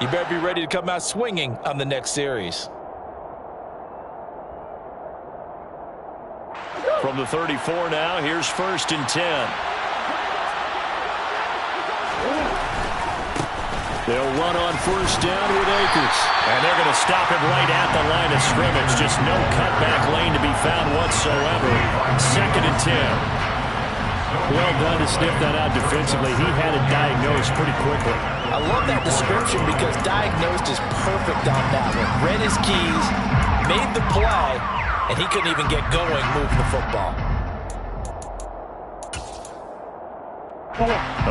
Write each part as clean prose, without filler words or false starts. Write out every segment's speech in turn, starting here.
You better be ready to come out swinging on the next series. From the 34 now, here's 1st and 10. They'll run on 1st down with Akers. And they're going to stop him right at the line of scrimmage. Just no cutback lane to be found whatsoever. 2nd and 10. Well done to sniff that out defensively. He had it diagnosed pretty quickly. I love that description because diagnosed is perfect on that one. Read his keys, made the play, and he couldn't even get going moving the football.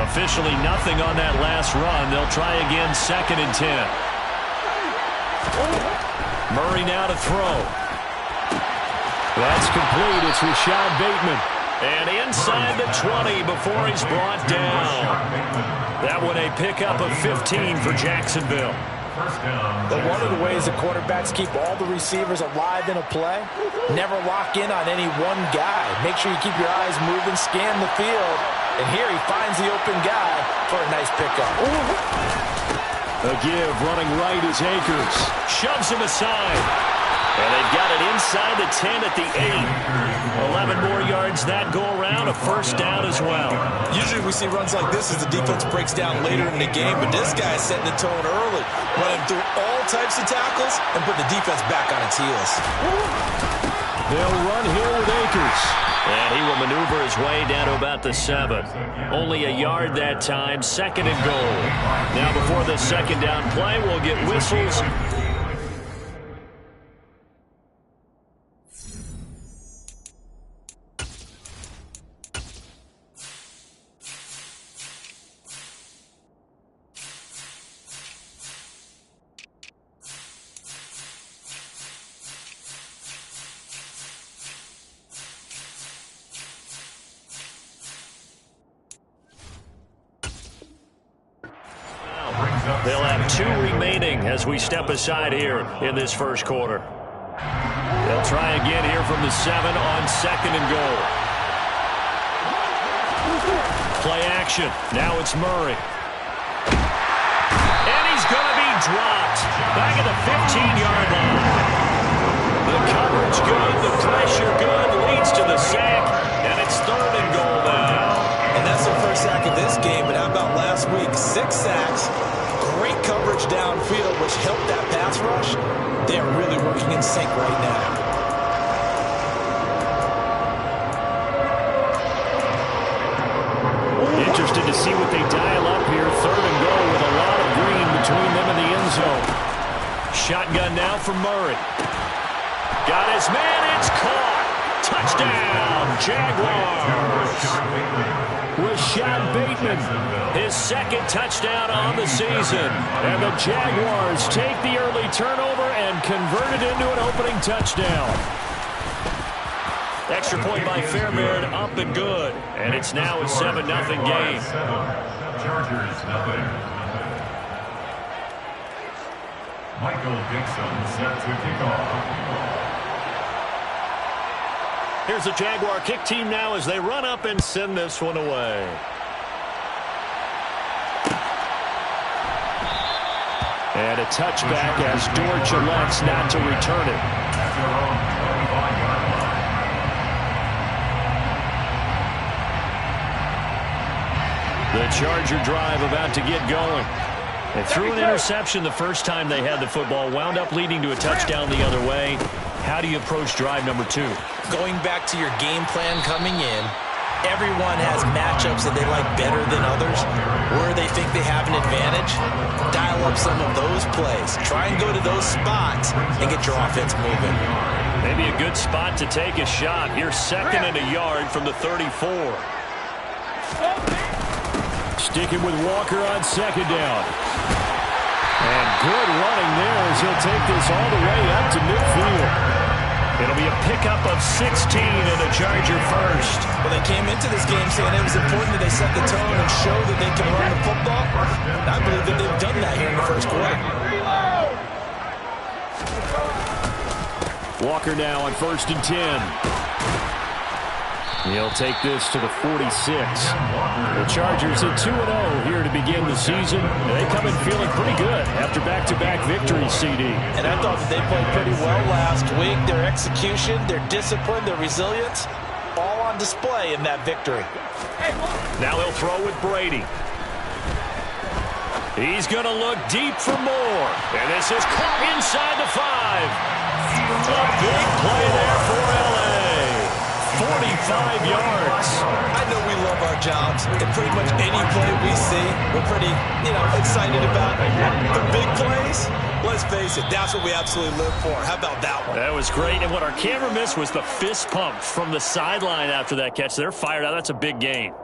Officially nothing on that last run. They'll try again, 2nd and 10. Murray now to throw. That's complete. It's Rashad Bateman. And inside the 20 before he's brought down. That one a pickup of 15 for Jacksonville. But one of the ways that quarterbacks keep all the receivers alive in a play, never lock in on any one guy. Make sure you keep your eyes moving, scan the field, and here he finds the open guy for a nice pickup. A give running right is Akers. Shoves him aside. And they've got it inside the 10 at the 8. 11 more yards that go around, a 1st down as well. Usually we see runs like this as the defense breaks down later in the game, but this guy is setting the tone early, running through all types of tackles and put the defense back on its heels. They'll run here with Akers. And he will maneuver his way down to about the 7. Only a yard that time, 2nd and goal. Now before the 2nd down play, we'll get whistles. They'll have 2 remaining as we step aside here in this 1st quarter. They'll try again here from the 7 on 2nd and goal. Play action. Now it's Murray. And he's going to be dropped back at the 15-yard line. The coverage good, the pressure good, leads to the sack, and it's 3rd and goal now. And that's the first sack of this game, but how about last week? 6 sacks. Great coverage downfield, which helped that pass rush. They're really working in sync right now. Interested to see what they dial up here. 3rd and goal with a lot of green between them and the end zone. Shotgun now from Murray. Got his man. It's caught. Touchdown, Jaguars. Rashad Bateman, his 2nd touchdown on the season. And the Jaguars take the early turnover and convert it into an opening touchdown. Extra point by Fairbairn, up and good. And it's now a 7-0 game. Chargers, nothing. Michael Dixon set to kick off. Here's the Jaguar kick team now as they run up and send this one away. And a touchback as Dortch elects not to return it. The Charger drive about to get going. They threw an interception the first time they had the football, wound up leading to a touchdown the other way. How do you approach drive number 2? Going back to your game plan coming in, everyone has matchups that they like better than others, where they think they have an advantage. Dial up some of those plays. Try and go to those spots and get your offense moving. Maybe a good spot to take a shot. Here's 2nd and a yard from the 34. Sticking with Walker on 2nd down. And good running there as he'll take this all the way up to midfield. It'll be a pickup of 16 and a Charger 1st. Well, they came into this game saying it was important that they set the tone and show that they can run the football. I believe that they've done that here in the 1st quarter. Walker now on 1st and 10. He'll take this to the 46. The Chargers at 2-0 here to begin the season. They come in feeling pretty good after back-to-back victories, CD. And I thought that they played pretty well last week. Their execution, their discipline, their resilience, all on display in that victory. Now he'll throw with Brady. He's going to look deep for more. And this is caught inside the 5. A big play there for L.A. 45 yards. I know we love our jobs, and pretty much any play we see, we're pretty, excited about. The big plays, let's face it, that's what we absolutely live for. How about that one? That was great, and what our camera missed was the fist pump from the sideline after that catch. They're fired out. That's a big gain.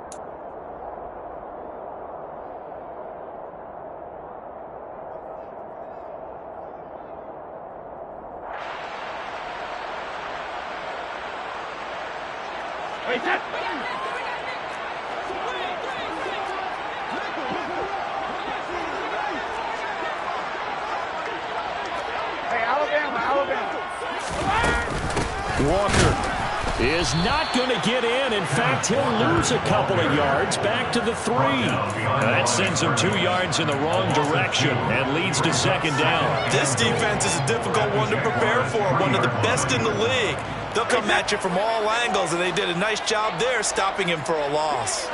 Walker is not going to get in. In fact, he'll lose a couple of yards back to the 3. That sends him 2 yards in the wrong direction and leads to second down. This defense is a difficult one to prepare for, one of the best in the league. They'll come at you from all angles, and they did a nice job there stopping him for a loss.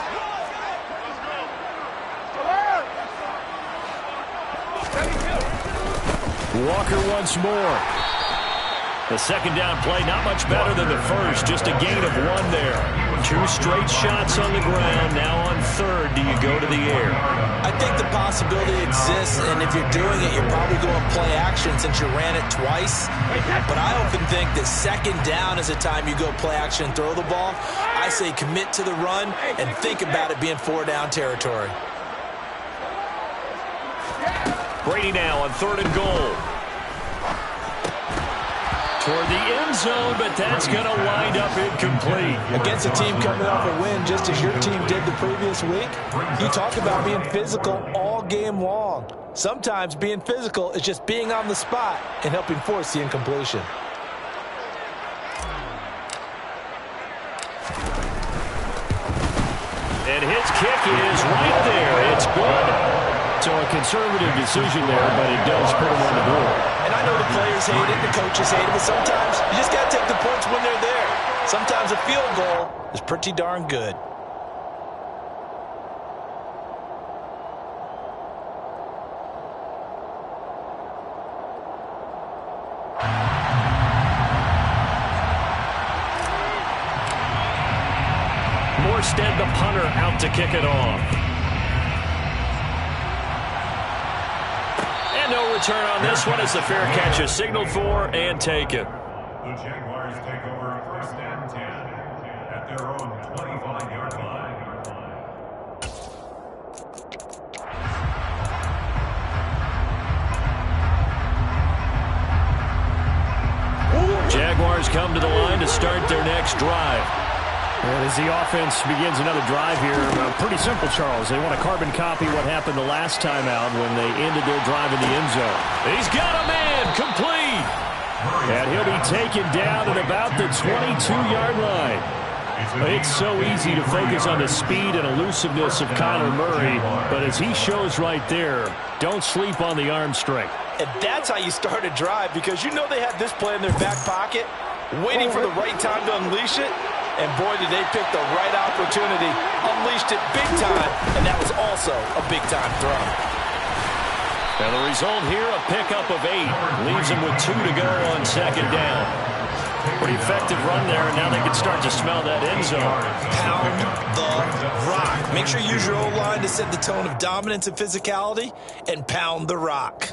Walker once more. The second down play, not much better than the first. Just a gain of 1 there. 2 straight shots on the ground. Now on third, do you go to the air? I think the possibility exists, and if you're doing it, you're probably going play action since you ran it twice. But I often think that second down is a time you go play action and throw the ball. I say commit to the run and think about it being 4-down territory. Brady now on third and goal. Toward the end zone, but that's going to wind up incomplete. Against a team coming off a win, just as your team did the previous week, you talk about being physical all game long. Sometimes being physical is just being on the spot and helping force the incompletion. And his kick is right there. It's good. So a conservative decision there, but it does put him on the board. And I know the players hate it, the coaches hate it, but sometimes you just got to take the points when they're there. Sometimes a field goal is pretty darn good. Morstead, the punter, out to kick it off. No return on this one as the fair catch is signaled for and taken. The Jaguars take over 1st and 10 at their own 25-yard line. Jaguars come to the line to start their next drive. And as the offense begins another drive here, pretty simple, Charles. They want to carbon copy what happened the last time out when they ended their drive in the end zone. He's got a man, complete. And he'll be taken down at about the 22-yard line. It's so easy to focus on the speed and elusiveness of Kyler Murray, but as he shows right there, don't sleep on the arm strength. And that's how you start a drive, because you know they had this play in their back pocket, waiting for the right time to unleash it. And boy, did they pick the right opportunity, unleashed it big time, and that was also a big-time throw. And the result here, a pickup of 8. Leaves them with 2 to go on second down. Pretty effective run there, and now they can start to smell that end zone. Pound the rock. Make sure you use your O-line to set the tone of dominance and physicality, and pound the rock.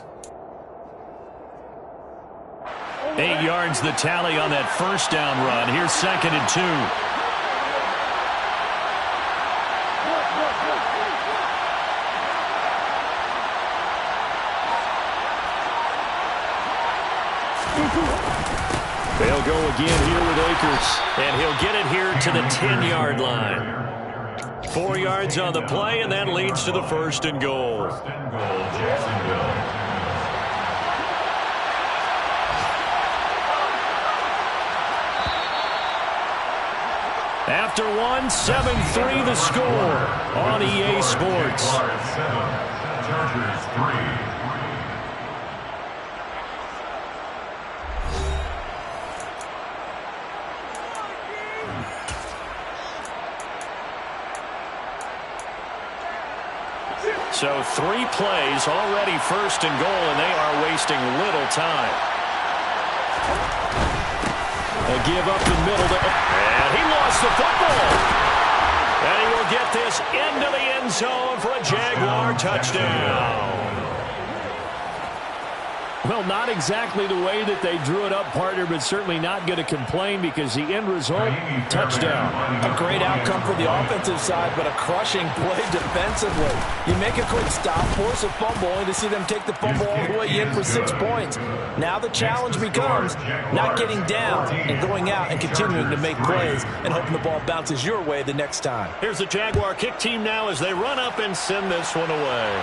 8 yards the tally on that first down run. Here's second and 2. They'll go again here with Akers, and he'll get it here to the 10-yard line. 4 yards on the play, and that leads to the 1st and goal. First and goal, Jacksonville. After one, 7-3 the score on EA Sports. Jaguars 7, Chargers 3. So 3 plays, already first and goal, and they are wasting little time. A give up the middle, and he lost the football. And he will get this into the end zone for a Jaguar touchdown. Well, not exactly the way that they drew it up, partner, but certainly not going to complain because the end result, touchdown. A great outcome for the offensive side, but a crushing play defensively. You make a quick stop, force a fumble, only to see them take the fumble all the way in for 6 points. Now the challenge becomes not getting down and going out and continuing to make plays and hoping the ball bounces your way the next time. Here's the Jaguar kick team now as they run up and send this one away.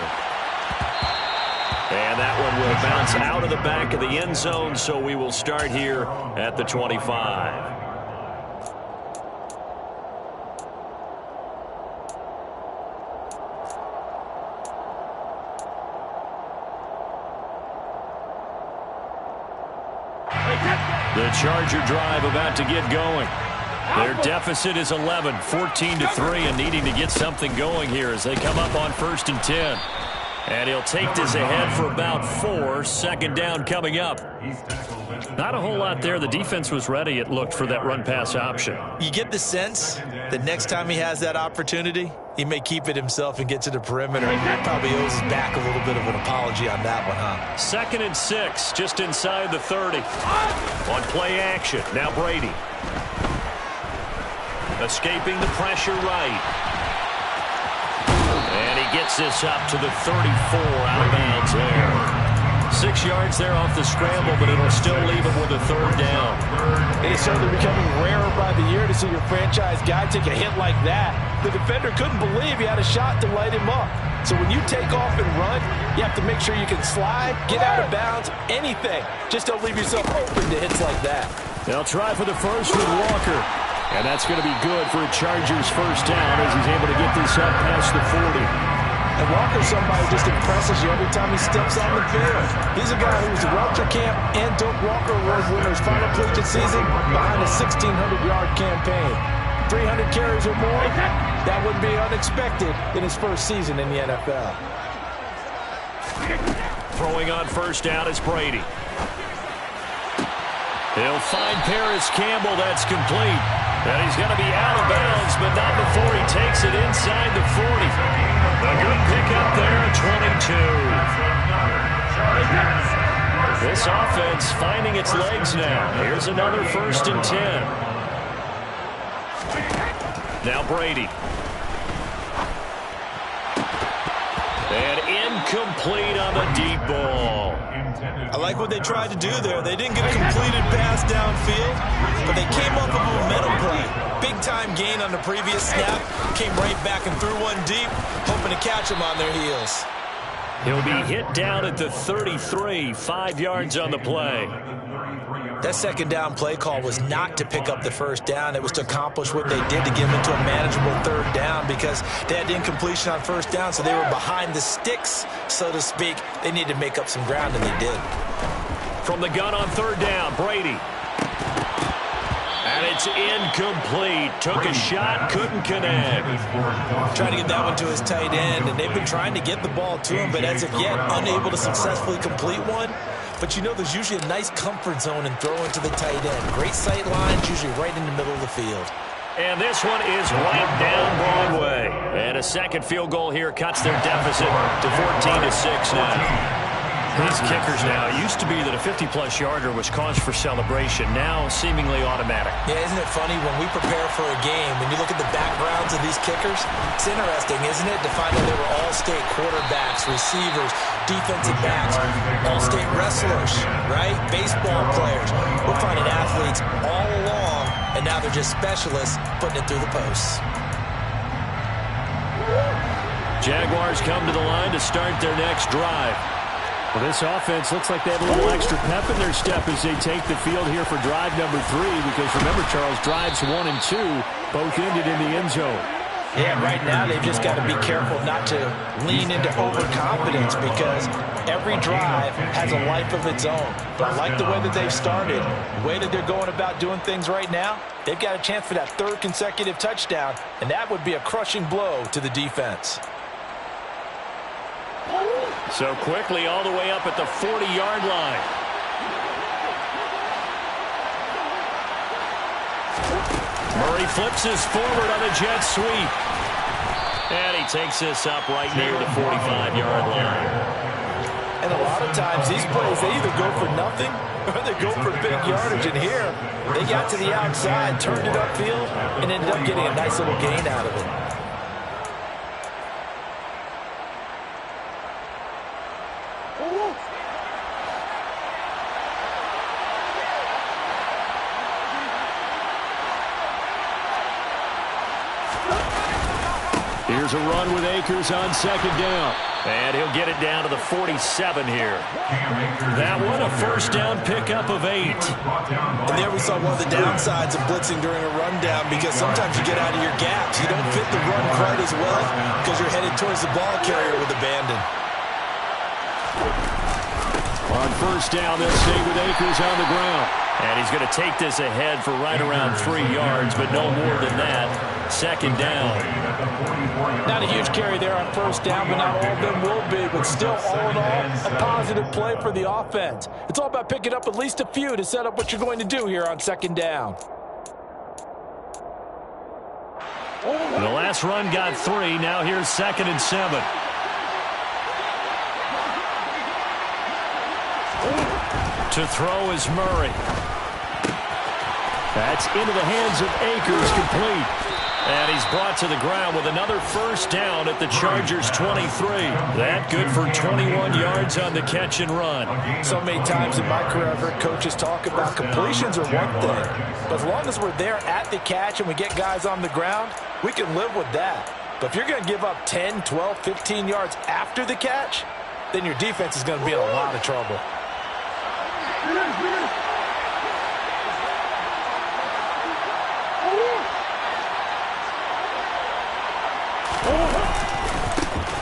And that one will bounce out of the back of the end zone, so we will start here at the 25. The Charger drive about to get going. Their deficit is 11, 14-3, and needing to get something going here as they come up on 1st and 10. And he'll take this ahead for about 4. Second down coming up. Not a whole lot there. The defense was ready, it looked, for that run-pass option. You get the sense that next time he has that opportunity, he may keep it himself and get to the perimeter. Probably owes his back a little bit of an apology on that one, huh? 2nd and 6, just inside the 30. On play action, now Brady. Escaping the pressure right. And he gets this up to the 34, out of bounds there. 6 yards there off the scramble, but it'll still leave him with a 3rd down. It is certainly becoming rarer by the year to see your franchise guy take a hit like that. The defender couldn't believe he had a shot to light him up. So when you take off and run, you have to make sure you can slide, get out of bounds, anything. Just don't leave yourself open to hits like that. They'll try for the first with Walker. And that's going to be good for a Chargers 1st down as he's able to get this up past the 40. And Walker's somebody who just impresses you every time he steps on the field. He's a guy who was the Welcher Camp and Doak Walker Award winner's final collegiate season behind a 1,600-yard campaign. 300 carries or more, that wouldn't be unexpected in his first season in the NFL. Throwing on 1st down is Brady. He'll find Paris Campbell. That's complete. And he's going to be out of bounds, but not before he takes it inside the 40. A good pickup there at 22. This offense finding its legs now. Here's another 1st and 10. Now Brady. And incomplete on the deep ball. I like what they tried to do there. They didn't get a completed pass downfield, but they came up with a momentum play. Big-time gain on the previous snap. Came right back and threw one deep, hoping to catch them on their heels. He'll be hit down at the 33, 5 yards on the play. That 2nd down play call was not to pick up the 1st down. It was to accomplish what they did to get them into a manageable 3rd down because they had incompletion on 1st down, so they were behind the sticks, so to speak. They needed to make up some ground, and they did. From the gun on 3rd down, Brady. And it's incomplete. Took a shot, couldn't connect. Trying to get that one to his tight end, and they've been trying to get the ball to him, but as of yet, unable to successfully complete one. But you know there's usually a nice comfort zone in throwing to the tight end. Great sight lines, usually right in the middle of the field. And this one is right down Broadway. And a 2nd field goal here cuts their deficit to 14-6 now. These kickers now, it used to be that a 50-plus yarder was cause for celebration. Now, seemingly automatic. Yeah, isn't it funny when we prepare for a game, when you look at the backgrounds of these kickers, it's interesting, isn't it, to find out they were all-state quarterbacks, receivers, defensive backs, all-state wrestlers, right? Baseball players. We're finding athletes all along, and now they're just specialists putting it through the posts. Jaguars come to the line to start their next drive. Well, this offense looks like they have a little extra pep in their step as they take the field here for drive number 3 because, remember, Charles, drives 1 and 2 Both ended in the end zone. Yeah, right now they've just got to be careful not to lean into overconfidence because every drive has a life of its own. But I like the way that they've started, the way that they're going about doing things right now. They've got a chance for that third consecutive touchdown, and that would be a crushing blow to the defense. So quickly all the way up at the 40-yard line. Murray flips this forward on the jet sweep. And he takes this up right near the 45-yard line. And a lot of times these plays, they either go for nothing or they go for big yardage. And here, they got to the outside, turned it upfield, and ended up getting a nice little gain out of it. Here's a run with Akers on second down. And he'll get it down to the 47 here. That one, a first down pickup of 8. And there we saw one of the downsides of blitzing during a rundown because sometimes you get out of your gaps. You don't fit the run quite as well because you're headed towards the ball carrier with abandon. On first down, they'll stay with Akers on the ground. And he's going to take this ahead for right around 3 yards, but no more than that. Second down. Not a huge carry there on first down, but not all of them will be. But still, all in all, a positive play for the offense. It's all about picking up at least a few to set up what you're going to do here on second down. The last run got 3. Now here's 2nd and 7. To throw is Murray. That's into the hands of Akers, complete. And he's brought to the ground with another first down at the Chargers' 23. That good for 21 yards on the catch and run. So many times in my career, I've heard coaches talk about completions are one thing. But as long as we're there at the catch and we get guys on the ground, we can live with that. But if you're going to give up 10, 12, 15 yards after the catch, then your defense is going to be in a lot of trouble.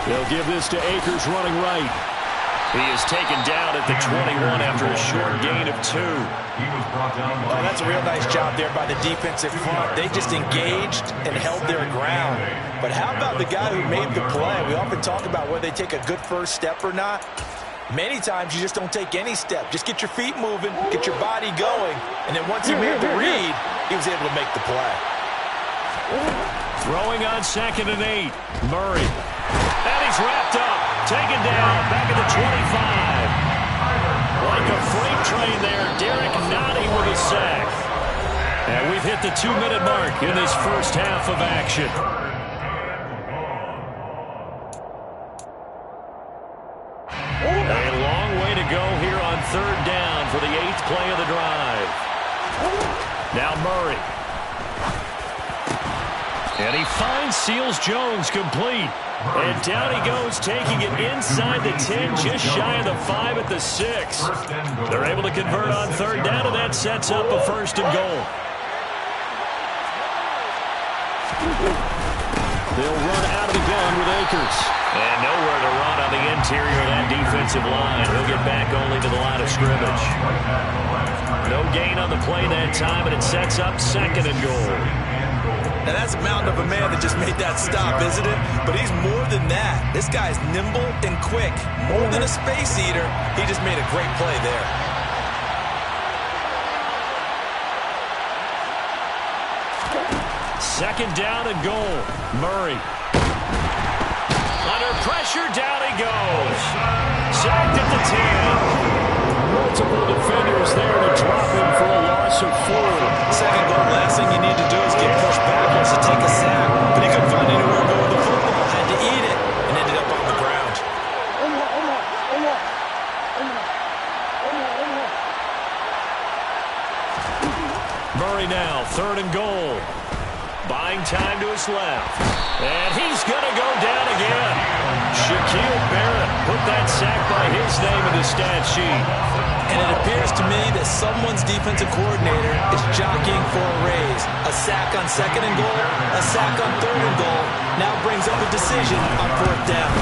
They'll give this to Akers running right. He is taken down at the 21 after a short gain of 2. Oh, that's a real nice job there by the defensive front. They just engaged and held their ground. But how about the guy who made the play? We often talk about whether they take a good first step or not. Many times you just don't take any step. Just get your feet moving, get your body going, and then once he made the read, he was able to make the play. Throwing on 2nd and 8. Murray. And he's wrapped up. Taken down. Back at the 25. Like a freight train there. Derek Nottie with a sack. And we've hit the 2-minute mark in this first half of action. A long way to go here on 3rd down for the 8th play of the drive. Now Murray. And he finds Seals-Jones complete. And down he goes, taking it inside the 10, just shy of the 5 at the 6. They're able to convert on 3rd down, and that sets up a 1st and goal. They'll run out of the gun with Akers. And nowhere to run on the interior of that defensive line. He'll get back only to the line of scrimmage. No gain on the play that time, and it sets up 2nd and goal. Now that's a mountain of a man that just made that stop, isn't it? But he's more than that. This guy's nimble and quick. More than a space eater, he just made a great play there. Second down and goal. Murray. Under pressure, down he goes. Sacked at the 10. Multiple defenders there to drop him for a loss of 4. Second goal, last thing you need to do is get pushed backwards to take a sack. But he couldn't find anywhere to go with the football. Had to eat it and ended up on the ground. Murray now, 3rd and goal. Buying time to his left. And he's going to go down again. Shaquille Barrett put that sack by his name in the stat sheet. And it appears to me that someone's defensive coordinator is jockeying for a raise. A sack on 2nd and goal, a sack on 3rd and goal, now brings up a decision on 4th down.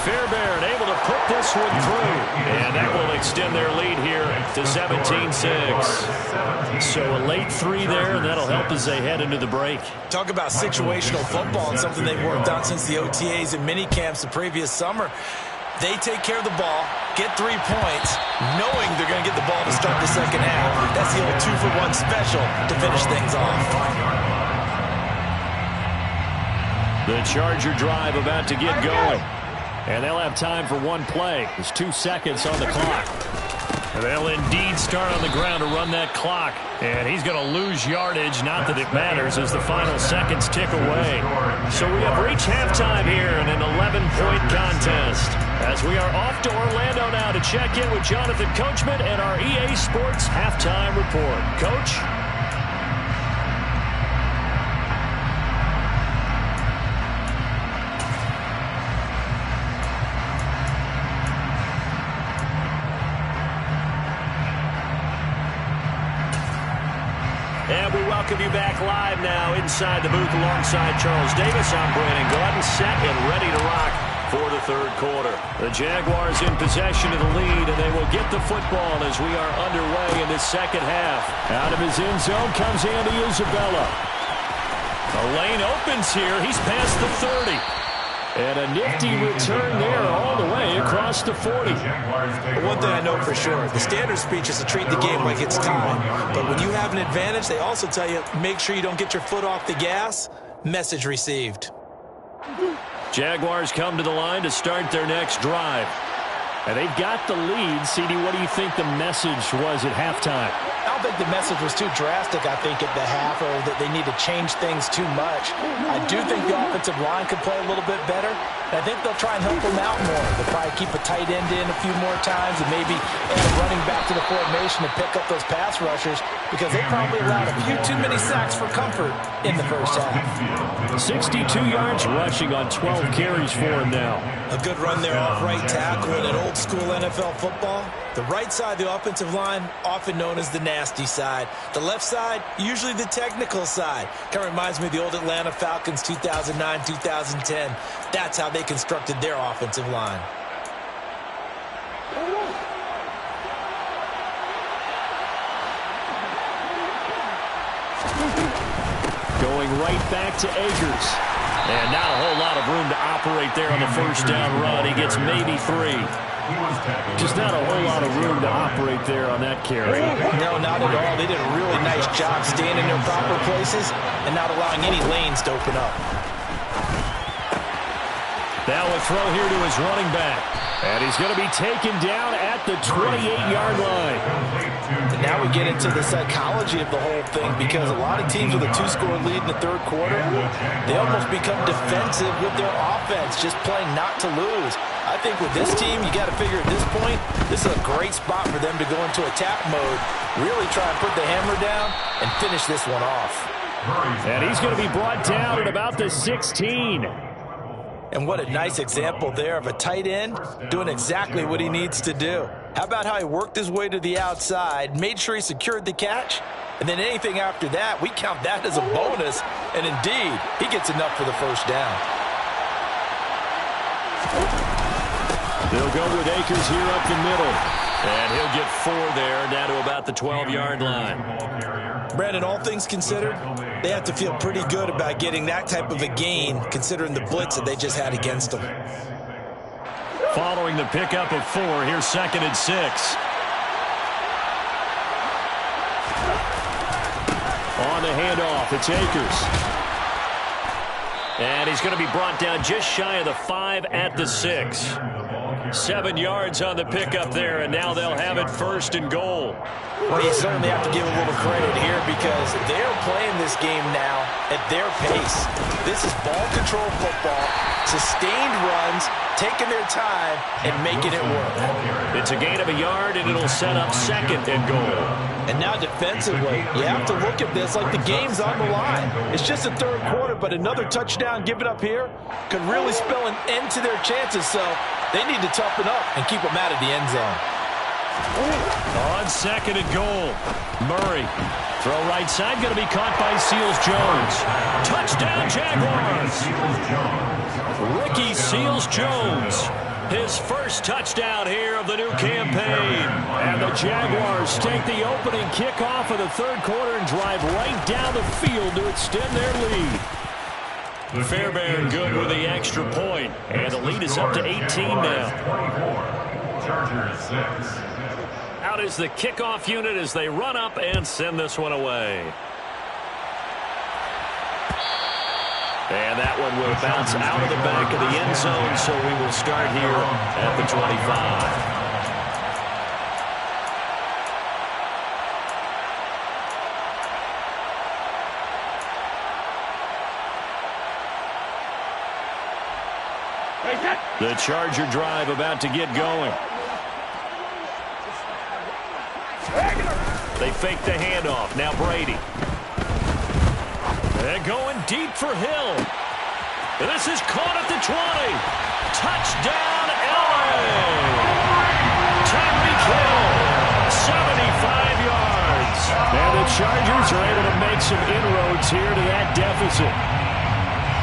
Fairbairn able to put this one through. And that will extend their lead here to 17-6. So a late 3 there, and that'll help as they head into the break. Talk about situational football and something they've worked on since the OTAs and mini camps the previous summer. They take care of the ball, get 3 points, knowing they're going to get the ball to start the second half. That's the old 2-for-1 special to finish things off. The Charger drive about to get going. And they'll have time for one play. There's 2 seconds on the clock. And they'll indeed start on the ground to run that clock. And he's going to lose yardage. Not that it matters as the final seconds tick away. So we have reached halftime here in an 11-point contest. As we are off to Orlando now to check in with Jonathan Coachman and our EA Sports halftime report. Coach? And we welcome you back live now inside the booth alongside Charles Davis. I'm Brandon Gordon, set and ready to rock for the 3rd quarter. The Jaguars in possession of the lead, and they will get the football as we are underway in the second half. Out of his end zone comes Andy Isabella. The lane opens here. He's past the 30. And a nifty return there all the way across the 40. One thing I know for sure, the standard speech is to treat the game like it's time. But when you have an advantage, they also tell you, make sure you don't get your foot off the gas. Message received. Jaguars come to the line to start their next drive. And they've got the lead. CD, what do you think the message was at halftime? I don't think the message was too drastic, I think, at the half, or that they need to change things too much. I do think the offensive line could play a little bit better. And I think they'll try and help them out more. They'll probably keep a tight end in a few more times and maybe add a running back to the formation and pick up those pass rushers because they probably allowed a few too many sacks for comfort in the first half. 62 yards rushing on 12 carries for him now. A good run there off right tackle in an old-school NFL football. The right side of the offensive line, often known as the nasty side. The left side, usually the technical side. Kind of reminds me of the old Atlanta Falcons 2009-2010. That's how they constructed their offensive line. Going right back to Akers. And not a whole lot of room to operate there on the first down run. He gets maybe 3. Just not a whole lot of room to operate there on that carry. No, not at all. They did a really nice job staying in their proper places and not allowing any lanes to open up. Now a throw here to his running back. And he's going to be taken down at the 28-yard line. And now we get into the psychology of the whole thing because a lot of teams with a 2-score lead in the 3rd quarter, they almost become defensive with their offense, just playing not to lose. I think with this team, you got to figure at this point, this is a great spot for them to go into attack mode, really try and put the hammer down and finish this one off. And he's going to be brought down at about the 16. And what a nice example there of a tight end doing exactly what he needs to do. How about how he worked his way to the outside, made sure he secured the catch, and then anything after that, we count that as a bonus. And indeed, he gets enough for the first down. They'll go with Akers here up the middle. And he'll get 4 there, down to about the 12-yard line. Brandon, all things considered, they have to feel pretty good about getting that type of a gain, considering the blitz that they just had against them. Following the pickup of 4, here's 2nd and 6. On the handoff, it's Akers. And he's going to be brought down just shy of the 5 at the 6. 7 yards on the pickup there, and now they'll have it 1st and goal. Well, you certainly have to give a little credit here because they're playing this game now at their pace. This is ball control football, sustained runs, taking their time and making it work. It's a gain of a yard, and it'll set up 2nd and goal. And now defensively, you have to look at this like the game's on the line. It's just the third quarter, but another touchdown given up here could really spell an end to their chances, so they need to toughen up and keep them out of the end zone. On second and goal, Murray. Throw right side, going to be caught by Seals-Jones. Touchdown, Jaguars! Ricky Seals-Jones. His first touchdown here of the new campaign. And the Jaguars take the opening kickoff of the third quarter and drive right down the field to extend their lead. Fairbairn good with the extra point. And the lead is up to 18 now. Chargers 6. Out is the kickoff unit as they run up and send this one away. And that one will bounce out of the back of the end zone, so we will start here at the 25. The Charger drive about to get going. They fake the handoff. Now Brady. They're going deep for Hill. This is caught at the 20. Touchdown, LA! Tyreek Hill, 75 yards. And the Chargers are able to make some inroads here to that deficit.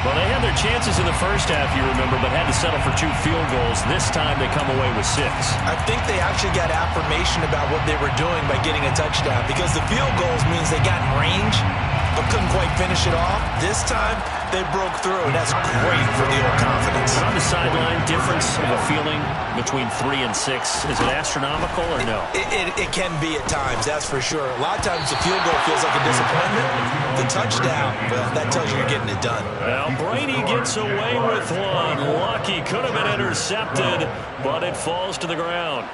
Well, they had their chances in the first half, you remember, but had to settle for 2 field goals. This time they come away with 6. I think they actually got affirmation about what they were doing by getting a touchdown, because the field goals means they got in range but couldn't quite finish it off. This time they broke through, and that's great for the old confidence. On the sideline, difference of a feeling between 3 and 6. Is it astronomical or no? It can be at times, that's for sure. A lot of times the field goal feels like a disappointment. The touchdown, well, that tells you you're getting it done. Now Brady gets away with one. Lucky, could have been intercepted, but it falls to the ground.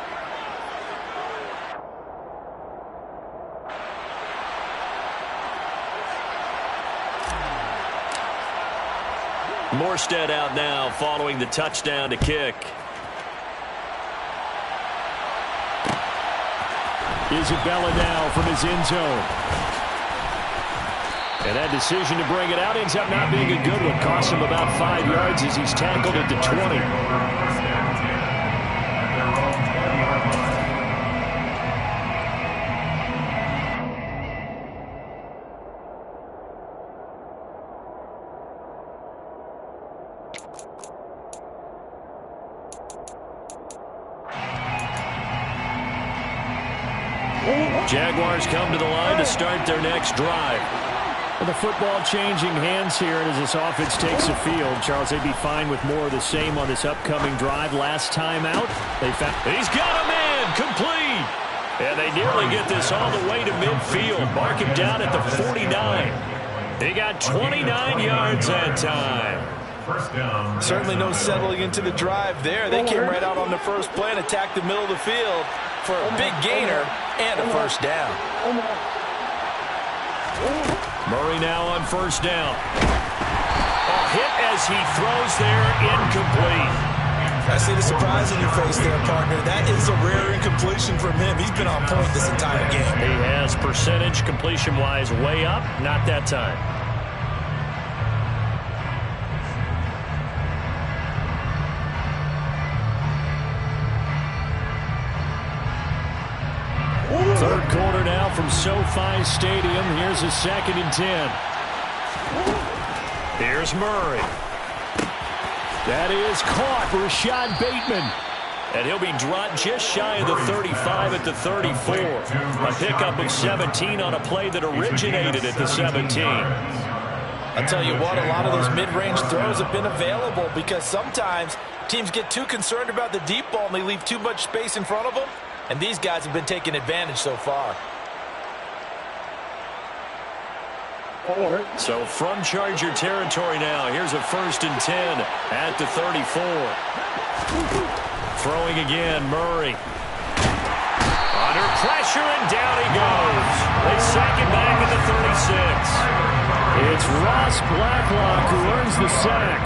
Morstead out now following the touchdown to kick. Isabella now from his end zone. And that decision to bring it out ends up not being a good one. Costs him about 5 yards as he's tackled at the 20. Jaguars come to the line to start their next drive. Well, the football changing hands here as this offense takes the field. Charles, they'd be fine with more of the same on this upcoming drive. Last time out, they found... He's got a man complete! And they nearly get this all the way to midfield. Mark him down at the 49. He got 29 yards that time. First down. Certainly no settling into the drive there. They came right out on the first play and attacked the middle of the field for a big gainer and a first down. Murray now on first down. A hit as he throws there, incomplete. I see the surprise in your face there, partner. That is a rare incompletion from him. He's been on point this entire game. He has percentage completion-wise way up, not that time. Third quarter now from SoFi Stadium. Here's a 2nd and 10. Here's Murray. That is caught. Rashad Bateman. And he'll be dropped just shy of the 35 at the 34. A pickup of 17 on a play that originated at the 17. I'll tell you what, a lot of those mid-range throws have been available because sometimes teams get too concerned about the deep ball and they leave too much space in front of them. And these guys have been taking advantage so far. So from Charger territory now, here's a 1st and 10 at the 34. Throwing again, Murray. Under pressure, and down he goes. They sack him back at the 36. It's Ross Blacklock who earns the sack.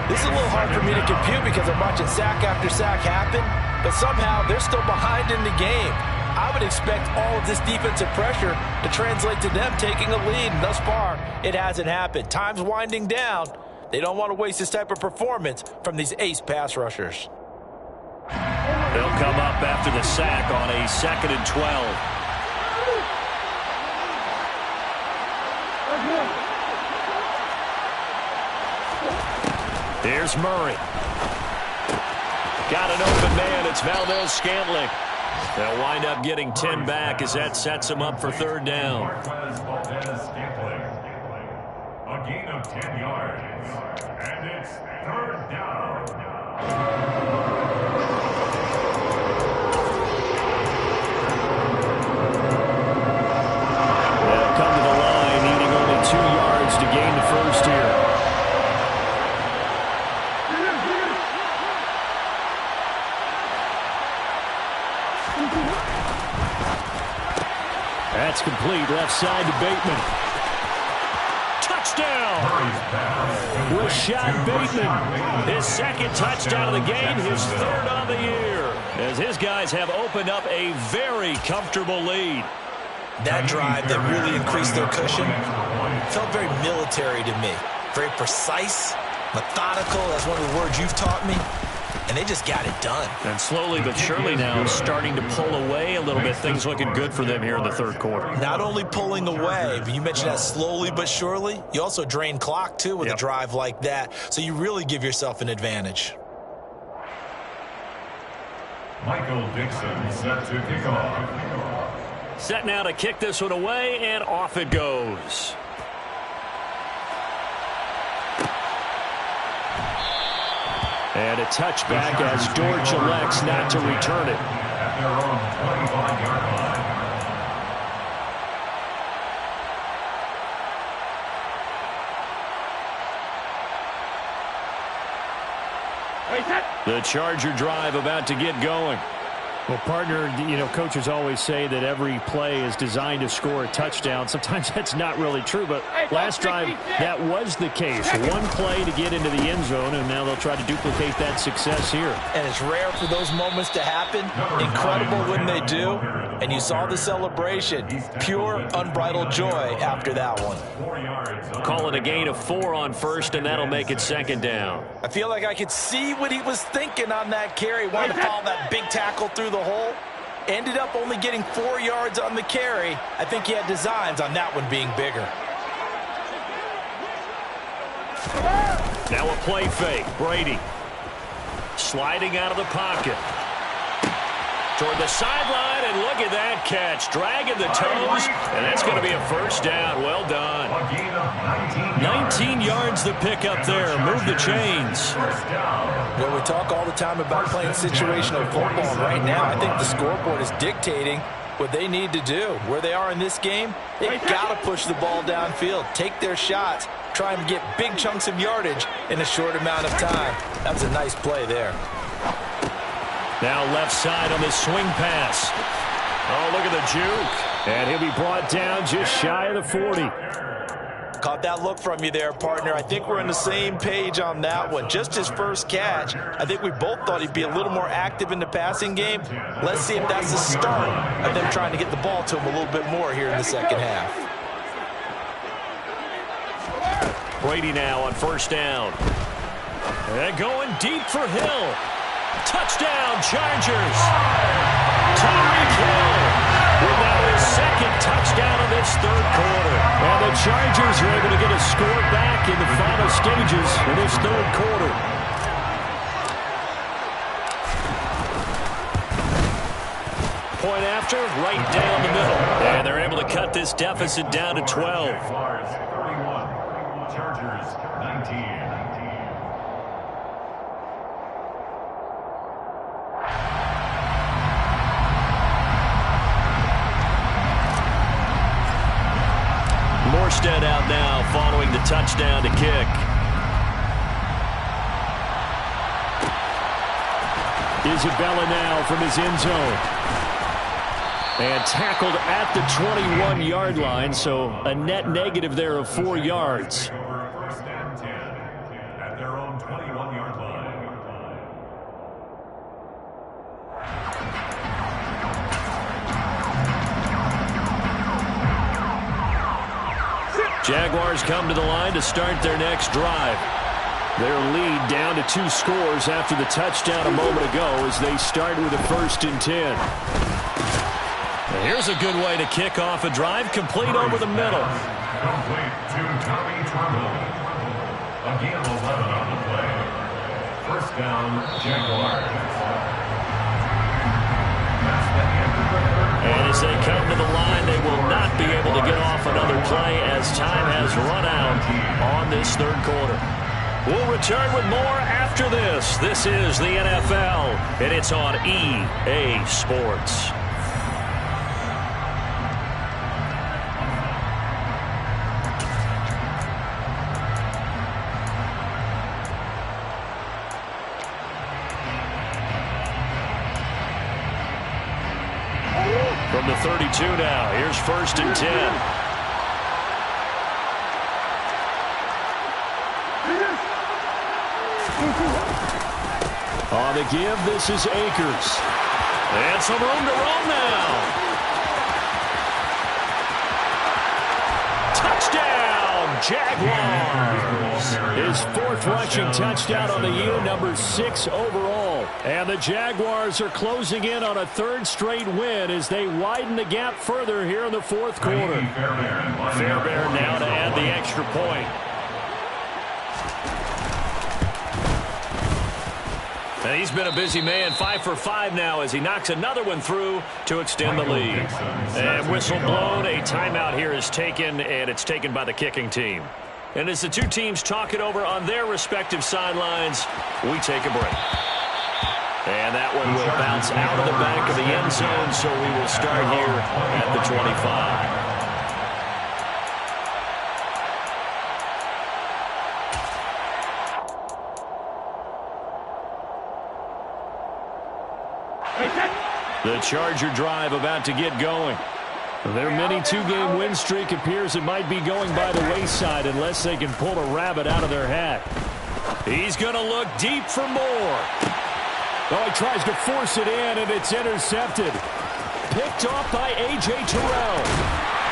This is a little hard for me to compute because I'm watching sack after sack happen, but somehow they're still behind in the game. I would expect all of this defensive pressure to translate to them taking a lead. And thus far, it hasn't happened. Time's winding down. They don't want to waste this type of performance from these ace pass rushers. They'll come up after the sack on a 2nd and 12. Here's Murray. Got an open man. It's Valdez-Scantling. They'll wind up getting 10 back as that sets them up for 3rd down. A gain of 10 yards. And it's 3rd down. They'll come to the line, needing only 2 yards to gain the first here. That's complete. Left side to Bateman. Touchdown! Rashad Bateman. His 2nd touchdown of the game, his 3rd on the year. As his guys have opened up a very comfortable lead. That drive that really increased their cushion felt very military to me. Very precise, methodical. That's one of the words you've taught me. And they just got it done. And slowly but surely now starting to pull away a little bit. Things looking good for them here in the 3rd quarter. Not only pulling away, but you mentioned that slowly but surely. You also drain clock, too, with a drive like that. So you really give yourself an advantage. Michael Dixon set to kick off. Set now to kick this one away, and off it goes. And a touchback as Dortch elects not to return it. At their own 25-yard line. The Charger drive about to get going. Well, partner, you know, coaches always say that every play is designed to score a touchdown. Sometimes that's not really true, but last drive, that was the case. One play to get into the end zone, and now they'll try to duplicate that success here. And it's rare for those moments to happen. Incredible when they do. And you saw the celebration. Pure, unbridled joy after that one. Calling a gain of 4 on 1st, and that'll make it 2nd down. I feel like I could see what he was thinking on that carry. Wanted to follow that big tackle through the hole. Ended up only getting 4 yards on the carry. I think he had designs on that one being bigger. Now a play fake. Brady sliding out of the pocket. Toward the sideline, and look at that catch. Dragging the toes, and that's going to be a 1st down. Well done. 19 yards the pick up there. Move the chains. Well, we talk all the time about playing situational football, and right now I think the scoreboard is dictating what they need to do. Where they are in this game, they've got to push the ball downfield, take their shots, try and get big chunks of yardage in a short amount of time. That's a nice play there. Now left side on this swing pass. Oh, look at the juke. And he'll be brought down just shy of the 40. Caught that look from you there, partner. I think we're on the same page on that one. Just his first catch. I think we both thought he'd be a little more active in the passing game. Let's see if that's the start of them trying to get the ball to him a little bit more here in the 2nd half. Brady now on 1st down. And going deep for Hill. Touchdown, Chargers. Tyreek Hill with now his 2nd touchdown of this 3rd quarter. And the Chargers are able to get a score back in the final stages of this 3rd quarter. Point after, right down the middle. And they're able to cut this deficit down to 12. 31, Chargers 19. Morstead out now following the touchdown to kick. Isabella now from his end zone. And tackled at the 21-yard line, so a net negative there of 4 yards. 1st and 10 at their own 21-yard line. Jaguars come to the line to start their next drive. Their lead down to 2 scores after the touchdown a moment ago as they start with a 1st and 10. Here's a good way to kick off a drive, complete over the middle. Complete to Tommy Tremble. Again, 11 on the play. 1st down, Jaguars. And as they come to the line, they will not be able to get off another play as time has run out on this 3rd quarter. We'll return with more after this. This is the NFL, and it's on EA Sports. From the 32 now, here's 1st and 10. On the give, this is Akers. And some room to roam now. Touchdown, Jaguars. His 4th rushing touchdown on the year, number 6 overall. And the Jaguars are closing in on a 3rd straight win as they widen the gap further here in the 4th quarter. Fairbairn now to add the extra point. And he's been a busy man, 5 for 5 now as he knocks another one through to extend the lead. And whistle blown, a timeout here is taken, and it's taken by the kicking team. And as the 2 teams talk it over on their respective sidelines, we take a break. And that one will bounce out of the back of the end zone, so we will start here at the 25. The Charger drive about to get going. Their mini 2-game win streak appears it might be going by the wayside unless they can pull a rabbit out of their hat. He's going to look deep for more. Oh, he tries to force it in, and it's intercepted. Picked off by A.J. Terrell.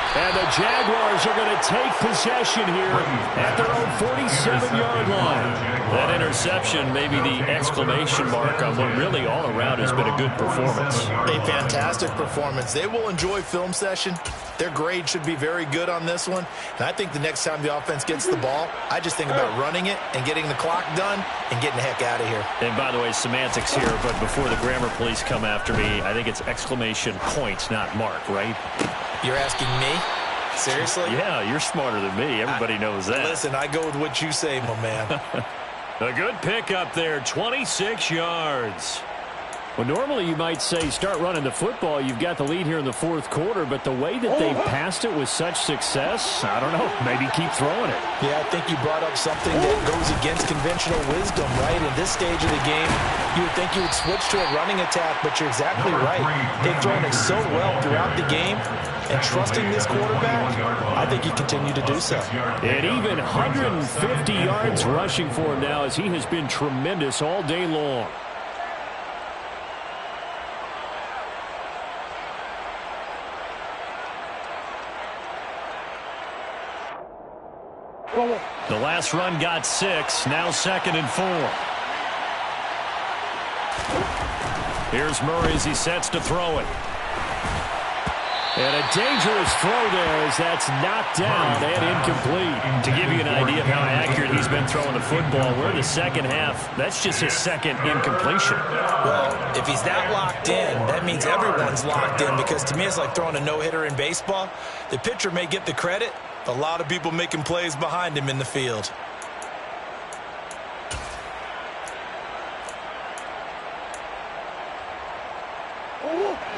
And the Jaguars are going to take possession here at their own 47-yard line. That interception may be the exclamation mark on what really all around has been a good performance. A fantastic performance. They will enjoy film session. Their grade should be very good on this one. And I think the next time the offense gets the ball, I just think about running it and getting the clock done and getting the heck out of here. And by the way, semantics here, but before the grammar police come after me, I think it's exclamation point, not mark, right? You're asking me? Seriously? Yeah, you're smarter than me. Everybody knows that. Listen, I go with what you say, my man. A good pick up there, 26 yards. Well, normally you might say start running the football. You've got the lead here in the 4th quarter, but the way that they've passed it with such success, I don't know, maybe keep throwing it. Yeah, I think you brought up something that goes against conventional wisdom, right? In this stage of the game, you would think you would switch to a running attack, but you're exactly right. They've thrown it so well throughout the game, and trusting this quarterback, I think you continue to do so. And even 150 yards rushing for him now as he has been tremendous all day long. The last run got 6, now 2nd and 4. Here's Murray as he sets to throw it. And a dangerous throw there as that's knocked down and incomplete. To give you an idea of how accurate he's been throwing the football, we're in the 2nd half. That's just his 2nd incompletion. Well, if he's that locked in, that means everyone's locked in, because to me it's like throwing a no-hitter in baseball. The pitcher may get the credit, a lot of people making plays behind him in the field.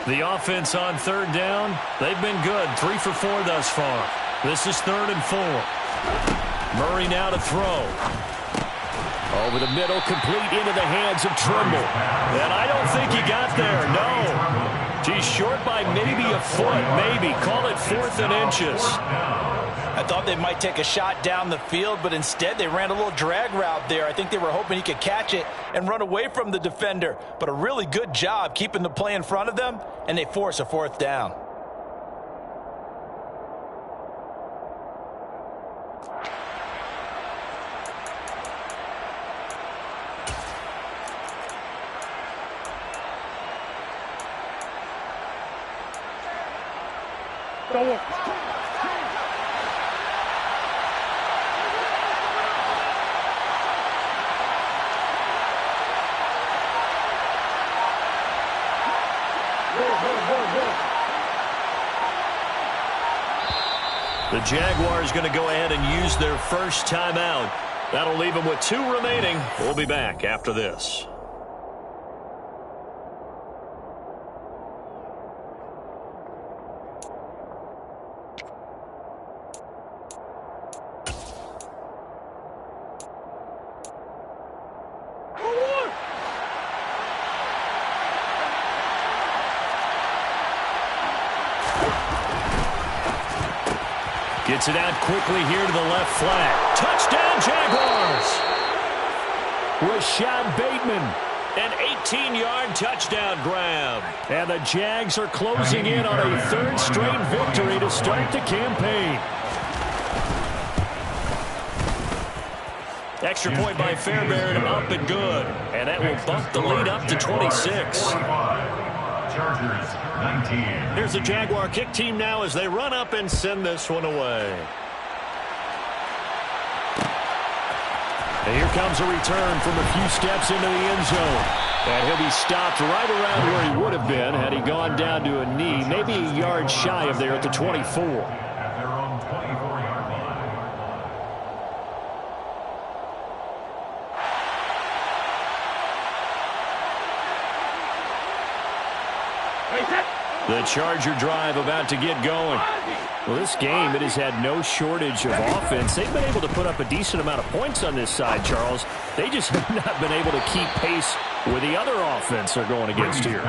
The offense on 3rd down, they've been good. 3 for 4 thus far. This is 3rd and 4. Murray now to throw. Over the middle, complete into the hands of Tremble. And I don't think he got there, no. He's short by maybe a foot, maybe. Call it 4th and inches. I thought they might take a shot down the field, but instead they ran a little drag route there. I think they were hoping he could catch it and run away from the defender. But a really good job keeping the play in front of them, and they force a 4th down. The Jaguars going to go ahead and use their first timeout. That'll leave them with 2 remaining. We'll be back after this. Gets it out quickly here to the left flat. Touchdown, Jaguars! Rashad Bateman. An 18-yard touchdown grab. And the Jags are closing in on a 3rd straight victory to start the campaign. Extra point by Fairbairn, up and good. And that will bump the lead up to 26. Chargers, 19. Here's the Jaguar kick team now as they run up and send this one away. And here comes a return from a few steps into the end zone. And he'll be stopped right around where he would have been had he gone down to a knee, maybe a yard shy of there at the 24. At their own 24-yard line. The Charger drive about to get going. Well, this game, it has had no shortage of offense. They've been able to put up a decent amount of points on this side, Charles. They just have not been able to keep pace with the other offense they're going against here.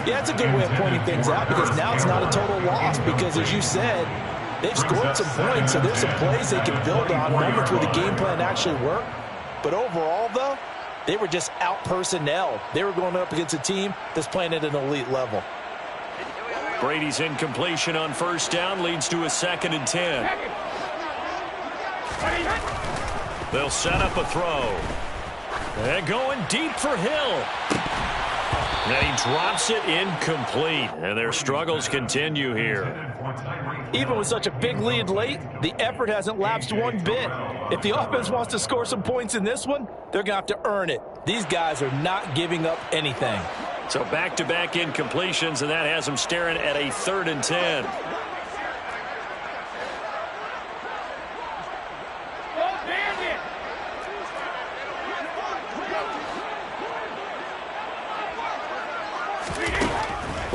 Yeah, it's a good way of pointing things out because now it's not a total loss because, as you said, they've scored some points, so there's some plays they can build on, moments where the game plan actually worked. But overall, though, they were just out-personnel. They were going up against a team that's playing at an elite level. Brady's incompletion on first down leads to a 2nd and 10. They'll set up a throw. And going deep for Hill. And he drops it incomplete. And their struggles continue here. Even with such a big lead late, the effort hasn't lapsed one bit. If the offense wants to score some points in this one, they're going to have to earn it. These guys are not giving up anything. So back-to-back incompletions, and that has them staring at a 3rd and 10.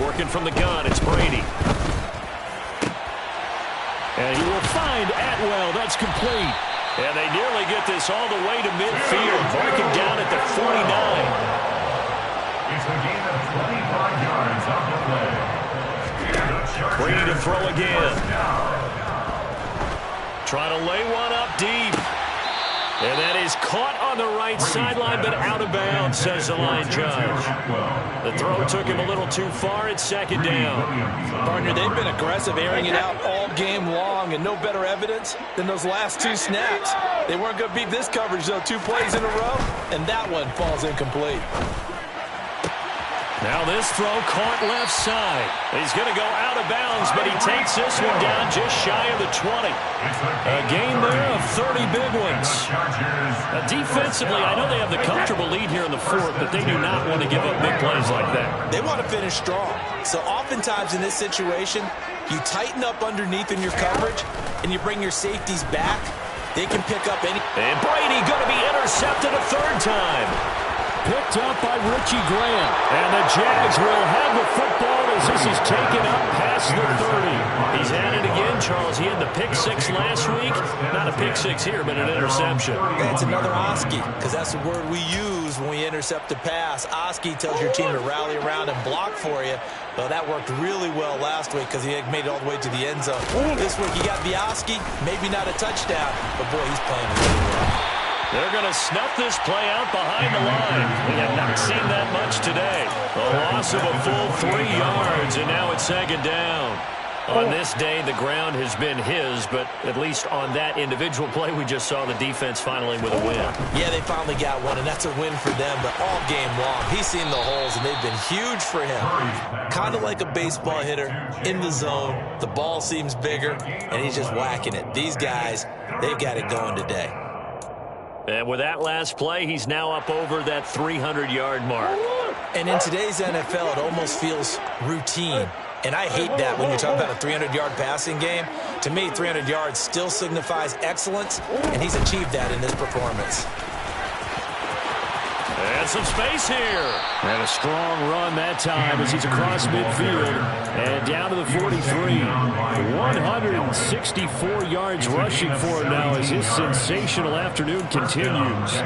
Working from the gun, it's Brady. And he will find Atwell. That's complete. And they nearly get this all the way to midfield, marking down at the 49. It's a gain of 25 yards off the play. Brady to throw again. Trying to lay one up deep. And that is caught on the right sideline, but out of bounds, says the line judge. The throw took him a little too far. It's 2nd down. Partner, they've been aggressive, airing it out all game long, and no better evidence than those last 2 snaps. They weren't going to beat this coverage, though, 2 plays in a row, and that one falls incomplete. Now this throw caught left side. He's going to go out of bounds, but he takes this one down just shy of the 20. A gain there of 30 big ones. Now defensively, I know they have the comfortable lead here in the 4th, but they do not want to give up big plays like that. They want to finish strong. So oftentimes in this situation, you tighten up underneath in your coverage, and you bring your safeties back. They can pick up any... And Brady going to be intercepted a 3rd time. Picked up by Richie Grant. And the Jags will have the football as this is taken up past the 30. He's at it again, Charles. He had the pick 6 last week. Not a pick 6 here, but an interception. It's another Oski, because that's the word we use when we intercept a pass. Oski tells your team to rally around and block for you. Well, that worked really well last week because he made it all the way to the end zone. This week he got the Oski, maybe not a touchdown, but boy, he's playing really well. They're going to snuff this play out behind the line. We have not seen that much today. A loss of a full 3 yards, and now it's 2nd down. On this day, the ground has been his, but at least on that individual play, we just saw the defense finally with a win. Yeah, they finally got one, and that's a win for them, but all game long, he's seen the holes, and they've been huge for him. Kind of like a baseball hitter in the zone. The ball seems bigger, and he's just whacking it. These guys, they've got it going today. And with that last play, he's now up over that 300-yard mark. And in today's NFL, it almost feels routine. And I hate that when you're talking about a 300-yard passing game. To me, 300 yards still signifies excellence, and he's achieved that in this performance. And some space here. And a strong run that time as he's across midfield and down to the 43. 164 yards rushing for him now as his sensational afternoon continues.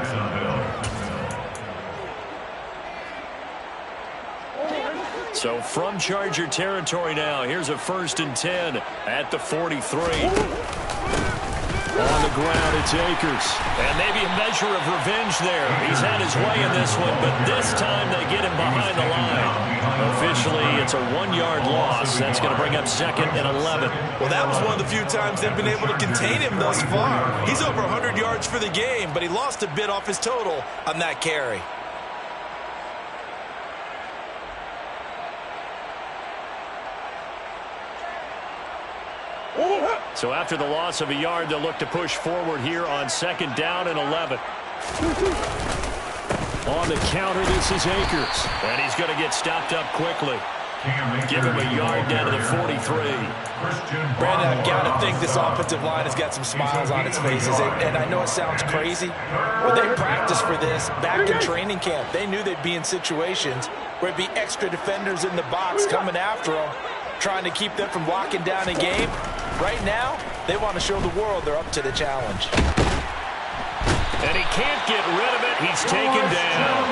So from Charger territory now, here's a 1st and 10 at the 43. On the ground, it's Akers. And maybe a measure of revenge there. He's had his way in this one, but this time they get him behind the line. Officially, it's a 1-yard loss. That's going to bring up 2nd and 11. Well, that was one of the few times they've been able to contain him thus far. He's over 100 yards for the game, but he lost a bit off his total on that carry. So after the loss of a yard, they'll look to push forward here on 2nd down and 11. On the counter, this is Akers. And he's going to get stopped up quickly. Give him a yard down to the 43. Brandon, I've got to think this offensive line has got some smiles on its faces. And I know it sounds crazy, but they practiced for this back in training camp. They knew they'd be in situations where it'd be extra defenders in the box coming after them, trying to keep them from locking down a game. Right now, they want to show the world they're up to the challenge. And he can't get rid of it. He's taken down.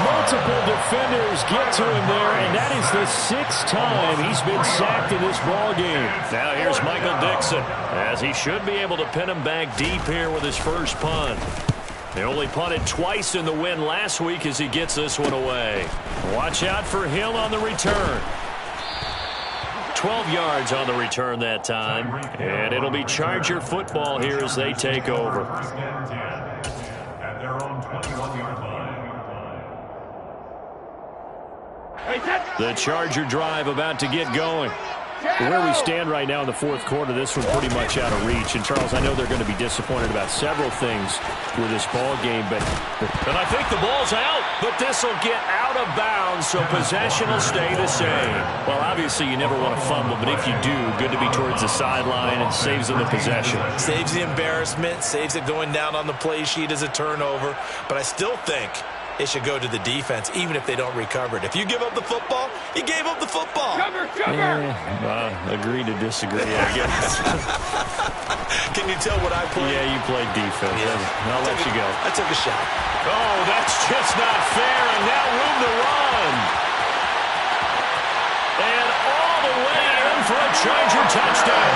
Multiple defenders get to him there, and that is the 6th time he's been sacked in this ball game. Now here's Michael Dixon, as he should be able to pin him back deep here with his first punt. They only punted twice in the win last week as he gets this one away. Watch out for Hill on the return. 12 yards on the return that time. And it'll be Charger football here as they take over. At their own 21-yard line. The Charger drive about to get going. Where we stand right now in the 4th quarter, this one pretty much out of reach. And, Charles, I know they're going to be disappointed about several things with this ball game, but I think the ball's out, but this will get out of bounds, so possession will stay the same. Well, obviously you never want to fumble, but if you do, good to be towards the sideline and saves them the possession. Saves the embarrassment, saves it going down on the play sheet as a turnover, but I still think it should go to the defense, even if they don't recover it. If you give up the football, you gave up the football. Agree to disagree, I guess. Can you tell what I played? Yeah, you played defense. Yeah. I'll let you go. I took a shot. Oh, that's just not fair, and now room to run. And all the way in for a Charger touchdown.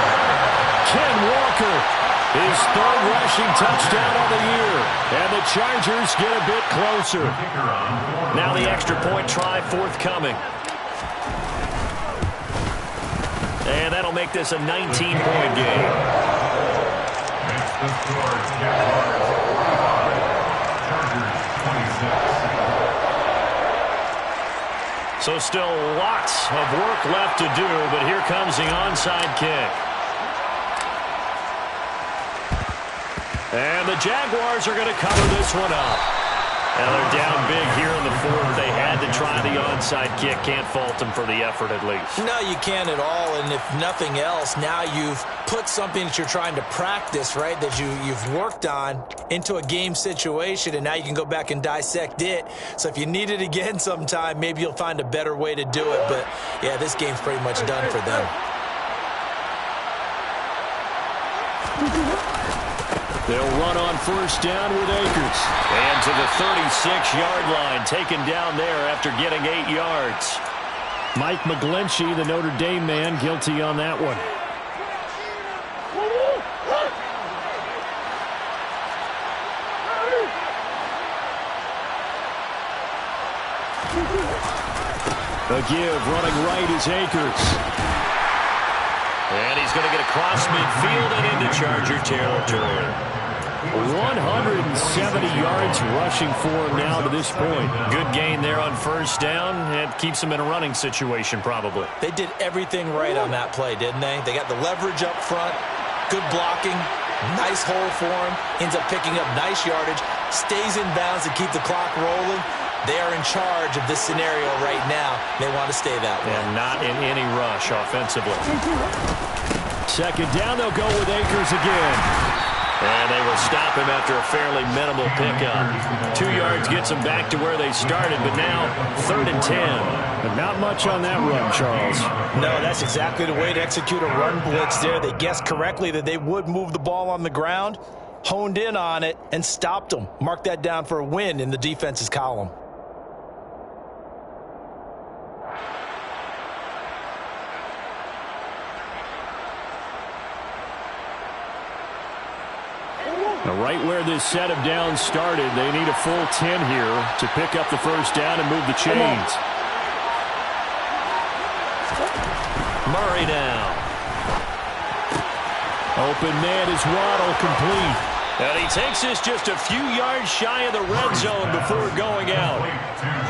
Ken Walker, his 3rd rushing touchdown of the year. And the Chargers get a bit closer. Now the extra point try forthcoming. And that'll make this a 19-point game. Makes the score Jaguars 25, Chargers 26. So still lots of work left to do, but here comes the onside kick. And the Jaguars are going to cover this one up. Now they're down big here in the 4th. They had to try the onside kick. Can't fault them for the effort at least. No, you can't at all. And if nothing else, now you've put something that you're trying to practice, right, that you've worked on into a game situation, and now you can go back and dissect it. So if you need it again sometime, maybe you'll find a better way to do it. But, yeah, this game's pretty much done for them. They'll run on 1st down with Akers. And to the 36-yard line, taken down there after getting 8 yards. Mike McGlinchey, the Notre Dame man, guilty on that one. A give, running right is Akers. And he's going to get across midfield and into Charger territory. 170 yards rushing for him now to this point. Good gain there on first down. It keeps him in a running situation probably. They did everything right on that play, didn't they? They got the leverage up front, good blocking, nice hole for him, ends up picking up nice yardage, stays in bounds to keep the clock rolling. They are in charge of this scenario right now. They want to stay that way. And not in any rush offensively. Second down, they'll go with Akers again. And they will stop him after a fairly minimal pickup. 2 yards gets them back to where they started, but now 3rd and 10. But not much on that run, Charles. No, that's exactly the way to execute a run blitz there. They guessed correctly that they would move the ball on the ground, honed in on it, and stopped them. Mark that down for a win in the defense's column. Now, right where this set of downs started, they need a full 10 here to pick up the first down and move the chains. Murray now. Open man is Waddle, complete. And he takes this just a few yards shy of the red zone before going out.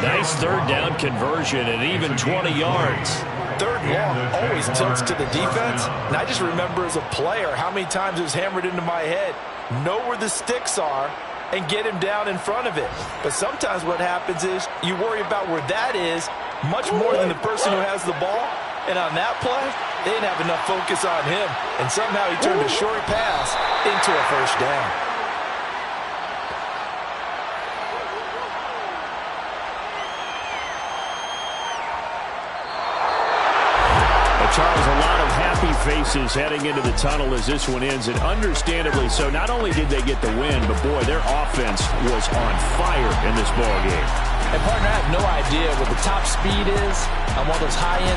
Nice third down conversion and even 20 yards. Third and long always tilts to the defense. And I just remember as a player how many times it was hammered into my head. Know where the sticks are and get him down in front of it. But sometimes what happens is you worry about where that is much more than the person who has the ball. And on that play, they didn't have enough focus on him. And somehow he turned a short pass into a first down. Charles, a lot of happy faces heading into the tunnel as this one ends, and understandably so. Not only did they get the win, but boy, their offense was on fire in this ball game. And partner, I have no idea what the top speed is on one of those high-end